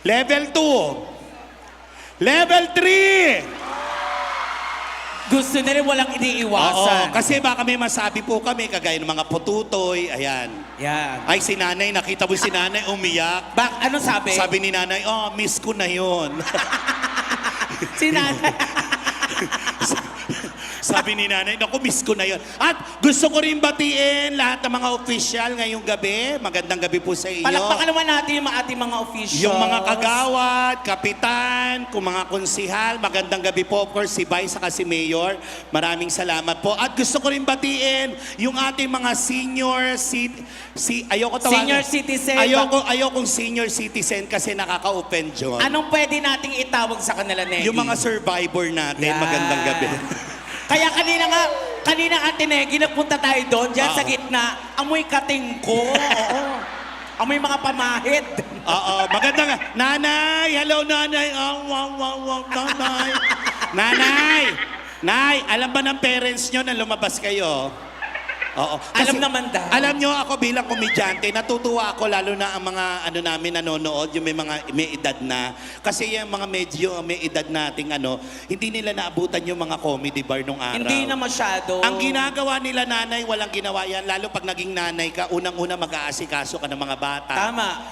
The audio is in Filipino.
Level 2. Level 3. Gusto nila walang Oo, iniiwasan. kasi baka may masabi po kami, kagaya ng mga pututoy, ayan. Yan. Ay, si nanay, nakita mo si nanay, umiyak. Anong sabi? Sabi ni nanay, oh, miss ko na yun. Si nanay. Sabi ni nanay, naku, miss ko na yun. At gusto ko rin batiin lahat ng mga official ngayong gabi. Magandang gabi po sa inyo. Palakpakan naman natin yung ating mga officials. Yung mga kagawad, kapitan, kung mga konsihal, magandang gabi po. Of course, si Vice saka si Mayor. Maraming salamat po. At gusto ko rin batiin yung ating mga senior ayoko tawagin. Senior citizen. Ayokong senior citizen kasi nakaka-open John. Anong pwede nating itawag sa kanila, Negi? Yung mga survivor natin, Yan. magandang gabi. Kaya kanina Ate Negi, nagpunta tayo doon, dyan sa gitna, amoy katingko. Oo. Amoy mga pamahid. Oo, magandang nanay, hello nanay. Nanay. Nanay, nay, alam ba ng parents nyo na lumabas kayo? Oo. Alam naman daw. Alam nyo, ako bilang komedyante, natutuwa ako lalo na ang mga namin nanonood, yung may edad na. Kasi yung mga medyo may edad nating hindi nila naabutan yung mga comedy bar nung araw. Hindi na masyado. Ang ginagawa nila nanay, walang ginawa yan. Lalo pag naging nanay ka, unang-una mag-aasikaso ka ng mga bata. Tama.